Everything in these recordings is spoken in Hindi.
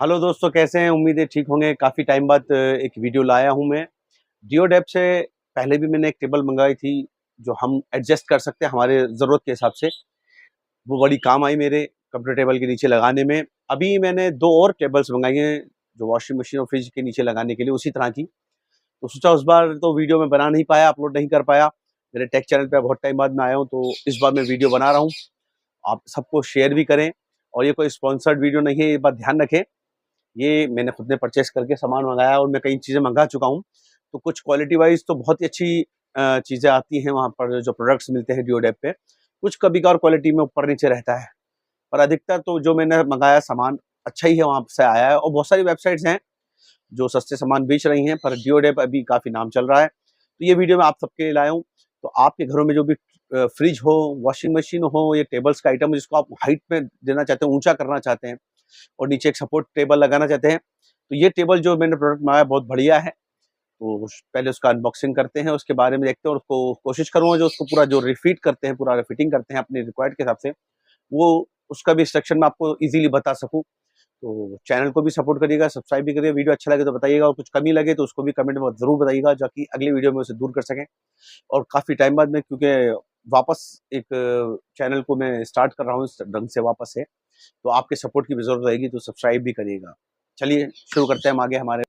हेलो दोस्तों, कैसे हैं? उम्मीद है ठीक होंगे। काफ़ी टाइम बाद एक वीडियो लाया हूं मैं। डियोडेप से पहले भी मैंने एक टेबल मंगाई थी जो हम एडजस्ट कर सकते हैं हमारे ज़रूरत के हिसाब से। वो बड़ी काम आई मेरे कंप्यूटर टेबल के नीचे लगाने में। अभी मैंने 2 और टेबल्स मंगाई हैं जो वॉशिंग मशीन और फ्रिज के नीचे लगाने के लिए उसी तरह की। तो सोचा उस बार तो वीडियो मैं बना नहीं पाया, अपलोड नहीं कर पाया। मेरे टेक चैनल पे बहुत टाइम बाद मैं आया हूँ, तो इस बार मैं वीडियो बना रहा हूँ। आप सबको शेयर भी करें, और ये कोई स्पॉन्सर्ड वीडियो नहीं है, ये बात ध्यान रखें। ये मैंने खुद ने परचेस करके सामान मंगाया और मैं कई चीज़ें मंगा चुका हूँ। तो कुछ क्वालिटी वाइज़ तो बहुत ही अच्छी चीज़ें आती हैं वहाँ पर, जो प्रोडक्ट्स मिलते हैं डियोडेप पे। कुछ कभी-कभार क्वालिटी में ऊपर-नीचे रहता है, पर अधिकतर तो जो मैंने मंगाया सामान अच्छा ही है, वहाँ से आया है। और बहुत सारी वेबसाइट्स हैं जो सस्ते सामान बेच रही हैं, पर डियोडेप अभी काफ़ी नाम चल रहा है। तो ये वीडियो मैं आप सबके लिए लाया हूँ। तो आपके घरों में जो भी फ्रिज हो, वॉशिंग मशीन हो, ये टेबल्स का आइटम जिसको आप हाइट में देना चाहते हैं, ऊँचा करना चाहते हैं और नीचे एक सपोर्ट टेबल लगाना चाहते हैं, तो ये टेबल जो मैंने प्रोडक्ट मंगाया बहुत बढ़िया है। तो पहले उसका अनबॉक्सिंग करते हैं, उसके बारे में देखते हैं और उसको कोशिश करूँगा जो उसको पूरा जो रिफिट करते हैं, पूरा फिटिंग करते हैं अपने रिक्वायर्ड के हिसाब से, वो उसका भी इंस्ट्रक्शन मैं आपको ईज़िली बता सकूँ। तो चैनल को भी सपोर्ट करिएगा, सब्सक्राइब भी करिए। वीडियो अच्छा लगे तो बताइएगा, और कुछ कमी लगे तो उसको भी कमेंट में ज़रूर बताइएगा, ताकि अगली वीडियो में उसे दूर कर सकें। और काफ़ी टाइम बाद मैं, क्योंकि वापस एक चैनल को मैं स्टार्ट कर रहा हूँ इस ढंग से वापस से, तो आपके सपोर्ट की भी ज़रूरत रहेगी, तो सब्सक्राइब भी करिएगा। चलिए शुरू करते हैं हम आगे हमारे।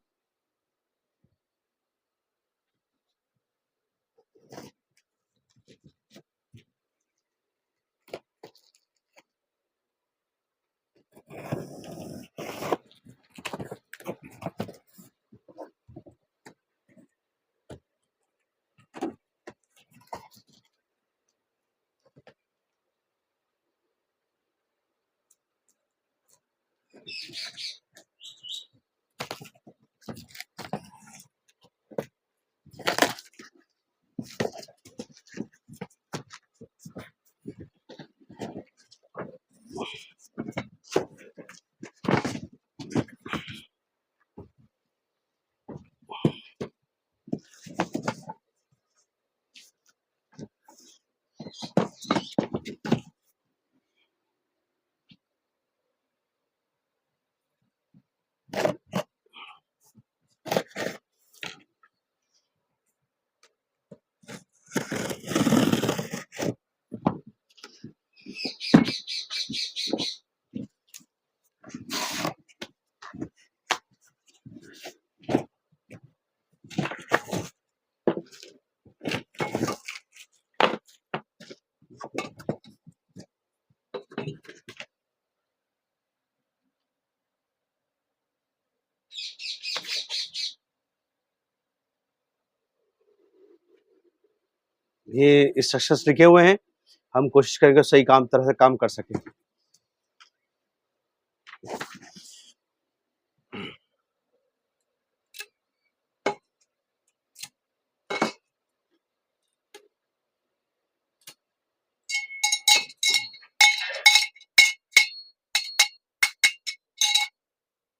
ये इंस्ट्रक्शंस लिखे हुए हैं, हम कोशिश करेंगे सही काम तरह से काम कर सकें।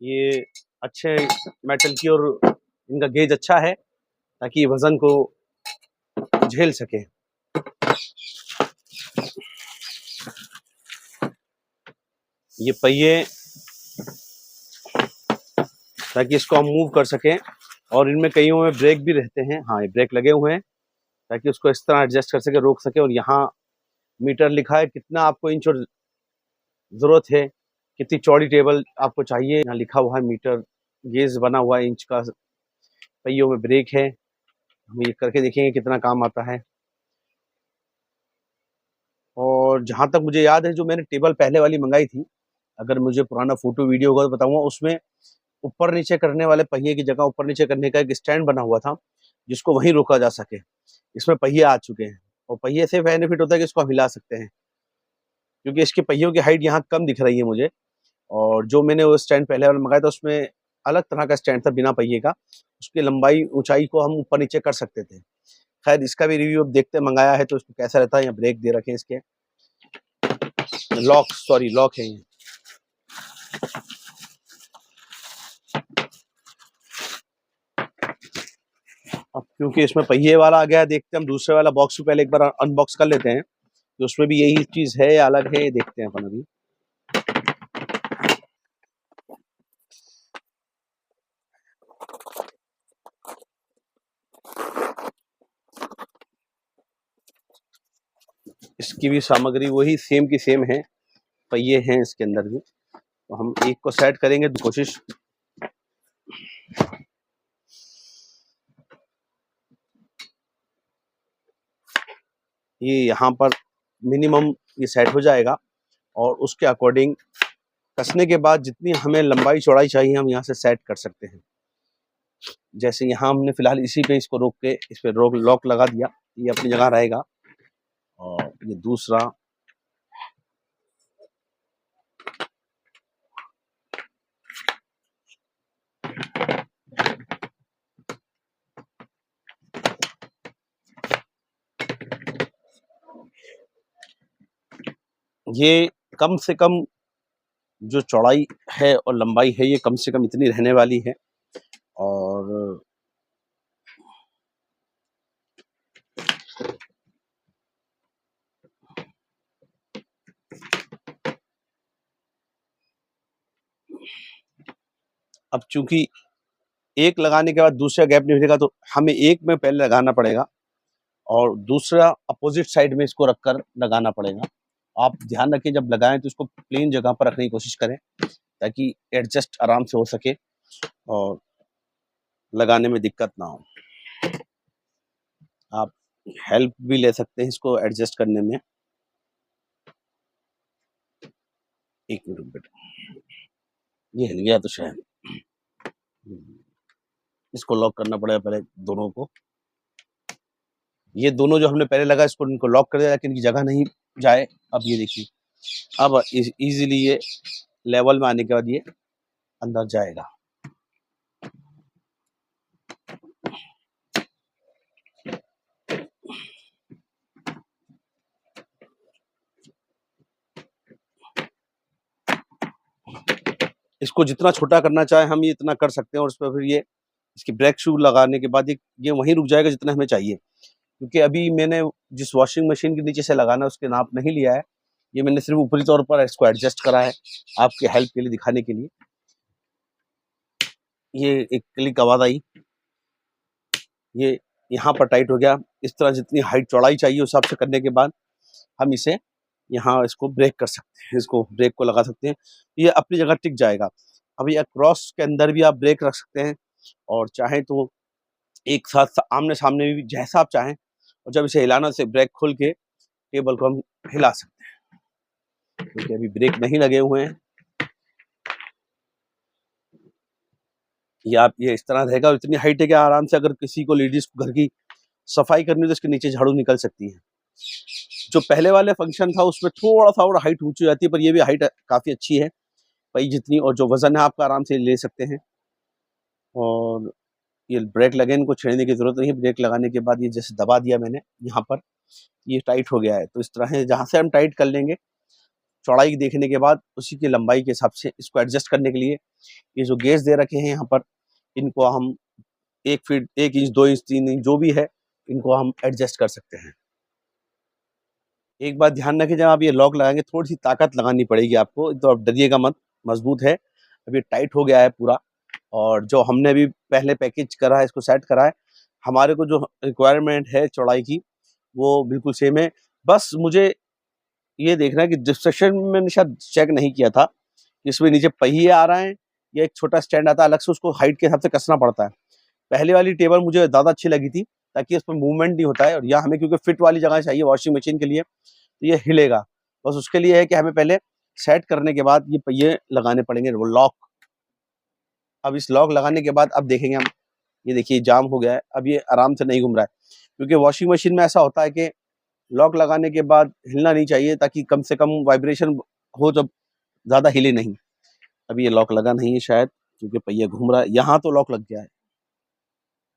ये अच्छे मेटल की, और इनका गेज अच्छा है ताकि ये वज़न को झेल सके। ये पहिए ताकि इसको हम मूव कर सकें, और इनमें कईयों में ब्रेक भी रहते हैं। हाँ, ये ब्रेक लगे हुए हैं ताकि उसको इस तरह एडजस्ट कर सके, रोक सके। और यहाँ मीटर लिखा है कितना आपको इंच और ज़रूरत है, कितनी चौड़ी टेबल आपको चाहिए। यहाँ लिखा हुआ है मीटर, गेज बना हुआ है इंच का। पहियों में ब्रेक है, हम ये करके देखेंगे कितना काम आता है। और जहाँ तक मुझे याद है, जो मैंने टेबल पहले वाली मंगाई थी, अगर मुझे पुराना फ़ोटो वीडियो होगा तो बताऊँगा, उसमें ऊपर-नीचे करने वाले पहिए की जगह ऊपर-नीचे करने का एक स्टैंड बना हुआ था, जिसको वहीं रोका जा सके। इसमें पहिए आ चुके हैं, और पहिए से बेनिफिट होता है कि इसको हम हिला सकते हैं, क्योंकि इसके पहियों की हाइट यहाँ कम दिख रही है मुझे। और जो मैंने वो स्टैंड पहले वाला मंगाया था, उसमें अलग तरह का स्टैंड था बिना पहिए का। उसकी लंबाई, ऊँचाई को हम ऊपर-नीचे कर सकते थे। खैर, इसका भी रिव्यू अब देखते हैं, मंगाया है तो इसको कैसा रहता है। यहाँ ब्रेक दे रखे हैं इसके, लॉक है ये। अब क्योंकि इसमें पहिए वाला आ गया है, देखते हैं हम दूसरे वाला बॉक्स भी पहले एक बार अनबॉक्स कर लेते हैं, तो उसमें भी यही चीज़ है या अलग है, ये देखते हैं अपन अभी। इसकी भी सामग्री वही सेम की सेम है, पहिए हैं इसके अंदर भी। तो हम एक को सेट करेंगे तो कोशिश। ये यहाँ पर मिनिमम ये सेट हो जाएगा और उसके अकॉर्डिंग कसने के बाद जितनी हमें लंबाई चौड़ाई चाहिए हम यहाँ से सेट कर सकते हैं। जैसे यहाँ हमने फिलहाल इसी पे इसको रोक के इस पे रोक लॉक लगा दिया, ये अपनी जगह रहेगा। और ये दूसरा ये कम से कम जो चौड़ाई है और लंबाई है ये कम से कम इतनी रहने वाली है। और अब चूंकि एक लगाने के बाद दूसरा गैप नहीं मिलेगा तो हमें एक में पहले लगाना पड़ेगा और दूसरा अपोजिट साइड में इसको रखकर लगाना पड़ेगा। आप ध्यान रखें जब लगाएं तो इसको प्लेन जगह पर रखने की कोशिश करें ताकि एडजस्ट आराम से हो सके और लगाने में दिक्कत ना हो। आप हेल्प भी ले सकते हैं इसको एडजस्ट करने में। एक मिनट बेटा, ये हिल गया तो शायद इसको लॉक करना पड़ेगा पहले दोनों को। ये दोनों जो हमने पहले लगा इसको इनको लॉक कर दिया लेकिन इनकी जगह नहीं जाए। अब ये देखिए, अब इजीली ये लेवल में आने के बाद ये अंदर जाएगा। इसको जितना छोटा करना चाहे हम ये इतना कर सकते हैं और उस पर फिर ये इसकी ब्रेक शू लगाने के बाद ये वहीं रुक जाएगा जितना हमें चाहिए। क्योंकि अभी मैंने जिस वॉशिंग मशीन के नीचे से लगाना है उसके नाप नहीं लिया है, ये मैंने सिर्फ ऊपरी तौर पर इसको एडजस्ट करा है आपके हेल्प के लिए दिखाने के लिए। ये एक क्लिक आवाज आई, ये यहाँ पर टाइट हो गया। इस तरह जितनी हाइट चौड़ाई चाहिए उस हिसाब से करने के बाद हम इसे यहाँ इसको ब्रेक कर सकते हैं, इसको ब्रेक को लगा सकते हैं, ये अपनी जगह टिक जाएगा। अभी क्रॉस के अंदर भी आप ब्रेक रख सकते हैं और चाहें तो एक साथ आमने सामने भी जैसा आप चाहें। और जब इसे हिलाना से ब्रेक खोल के टेबल को हम हिला सकते हैं क्योंकि अभी ब्रेक नहीं लगे हुए हैं। ये इस तरह रहेगा और इतनी हाइट है कि आराम से अगर किसी को लेडीज को घर की सफाई करनी हो तो इसके नीचे झाड़ू निकल सकती है। जो पहले वाले फंक्शन था उसमें थोड़ा सा और हाइट ऊंची जाती है पर ये भी हाइट काफी अच्छी है भाई जितनी, और जो वजन है आपका आराम से ले सकते हैं। और ये ब्रेक लगे, इनको छेड़ने की जरूरत नहीं है। ब्रेक लगाने के बाद ये जैसे दबा दिया मैंने यहाँ पर, ये टाइट हो गया है। तो इस तरह है जहाँ से हम टाइट कर लेंगे चौड़ाई देखने के बाद उसी की लंबाई के हिसाब से इसको एडजस्ट करने के लिए ये जो गेज दे रखे हैं यहाँ पर, इनको हम 1 फीट 1 इंच 2 इंच 3 इंच जो भी है इनको हम एडजस्ट कर सकते हैं। एक बात ध्यान रखें, जब आप ये लॉक लगाएंगे थोड़ी सी ताकत लगानी पड़ेगी आपको, तो आप डरिएगा मत, मजबूत है। अभी टाइट हो गया है पूरा और जो हमने अभी पहले पैकेज करा है इसको सेट करा है, हमारे को जो रिक्वायरमेंट है चौड़ाई की वो बिल्कुल सेम है। बस मुझे ये देखना है कि डिस्ट्रक्शन में मैंने शायद चेक नहीं किया था, इसमें नीचे पहिए आ रहे हैं या एक छोटा स्टैंड आता है अलग से, उसको हाइट के हिसाब से कसना पड़ता है। पहले वाली टेबल मुझे ज़्यादा अच्छी लगी थी ताकि इसमें मूवमेंट नहीं होता है और यहाँ हमें क्योंकि फिट वाली जगह चाहिए वॉशिंग मशीन के लिए तो ये हिलेगा। बस उसके लिए है कि हमें पहले सेट करने के बाद ये पहिए लगाने पड़ेंगे, वो लॉक। अब इस लॉक लगाने के बाद अब देखेंगे हम, ये देखिए जाम हो गया है, अब ये आराम से नहीं घूम रहा है क्योंकि वॉशिंग मशीन में ऐसा होता है कि लॉक लगाने के बाद हिलना नहीं चाहिए ताकि कम से कम वाइब्रेशन हो, जब ज़्यादा हिले नहीं। अभी ये लॉक लगा नहीं है शायद क्योंकि पहिया घूम रहा है। यहाँ तो लॉक लग गया है,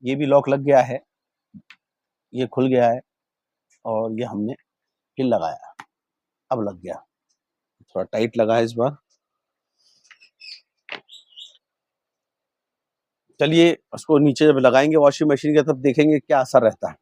ये भी लॉक लग गया है, ये खुल गया है और ये हमने फिर लगाया, अब लग गया। थोड़ा टाइट लगा है इस बार। चलिए उसको नीचे जब लगाएंगे वॉशिंग मशीन के तब देखेंगे क्या असर रहता है।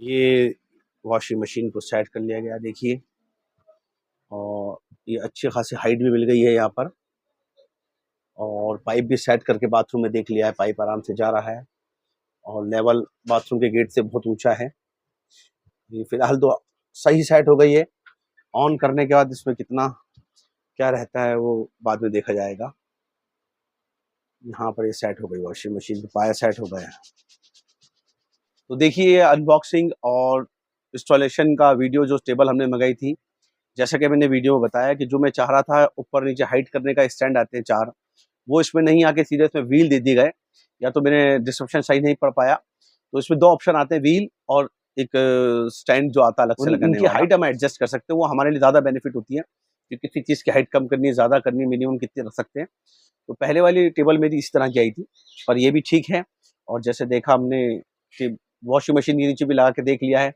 ये वॉशिंग मशीन को सेट कर लिया गया, देखिए, और ये अच्छी खासी हाइट भी मिल गई है यहाँ पर, और पाइप भी सेट करके बाथरूम में देख लिया है, पाइप आराम से जा रहा है, और लेवल बाथरूम के गेट से बहुत ऊंचा है। ये फिलहाल तो सही सेट हो गई है। ऑन करने के बाद इसमें कितना क्या रहता है वो बाद में देखा जाएगा। यहाँ पर ये सेट हो गई वॉशिंग मशीन, तो पाया सेट हो गया है। तो देखिए अनबॉक्सिंग और इंस्टॉलेशन का वीडियो जो टेबल हमने मंगाई थी, जैसा कि मैंने वीडियो में बताया कि जो मैं चाह रहा था ऊपर नीचे हाइट करने का स्टैंड आते हैं 4, वो इसमें नहीं आके सीधे इसमें व्हील दे दिए गए, या तो मैंने डिस्क्रिप्शन सही नहीं पढ़ पाया। तो इसमें 2 ऑप्शन आते हैं, व्हील और एक स्टैंड जो आता है अलग से लगाने वाला। इनकी हाइट हम एडजस्ट कर सकते हैं, वो हमारे लिए ज़्यादा बेनिफिट होती है कि किसी चीज़ की हाइट कम करनी है, ज़्यादा करनी है, मिनिमम कितनी रख सकते हैं। तो पहले वाली टेबल मेरी इस तरह की आई थी, पर ये भी ठीक है। और जैसे देखा हमने कि वॉशिंग मशीन के नीचे भी लगा के देख लिया है,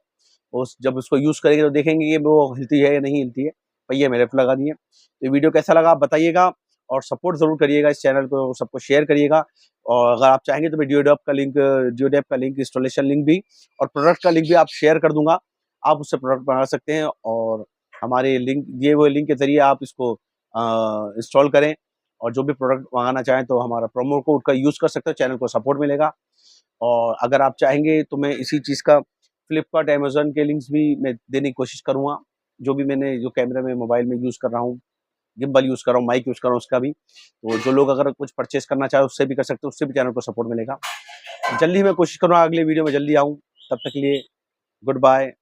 उस जब उसको यूज़ करेंगे तो देखेंगे कि वो हिलती है या नहीं हिलती है। पहिए मेरे पे लगा दिए। तो वीडियो कैसा लगा आप बताइएगा, और सपोर्ट ज़रूर करिएगा इस चैनल को, सबको शेयर करिएगा। और अगर आप चाहेंगे तो मैं जियोडैप का लिंक, इंस्टॉलेशन लिंक भी और प्रोडक्ट का लिंक भी आप शेयर कर दूँगा। आप उससे प्रोडक्ट मंगा सकते हैं, और हमारे लिंक दिए हुए लिंक के ज़रिए आप इसको इंस्टॉल करें, और जो भी प्रोडक्ट मंगाना चाहें तो हमारा प्रोमो कोड का यूज़ कर सकते हो, चैनल को सपोर्ट मिलेगा। और अगर आप चाहेंगे तो मैं इसी चीज़ का फ्लिपकार्ट, अमेज़न के लिंक्स भी मैं देने की कोशिश करूँगा। जो भी मैंने जो कैमरा में मोबाइल में यूज़ कर रहा हूँ, गिम्बल यूज़ कर रहा हूँ, माइक यूज़ कर रहा हूँ, उसका भी। तो जो लोग अगर कुछ परचेज़ करना चाहें उससे भी कर सकते हो, उससे भी चैनल को सपोर्ट मिलेगा। जल्दी ही मैं कोशिश करूँगा अगले वीडियो में जल्दी आऊँ। तब तक के लिए गुड बाय।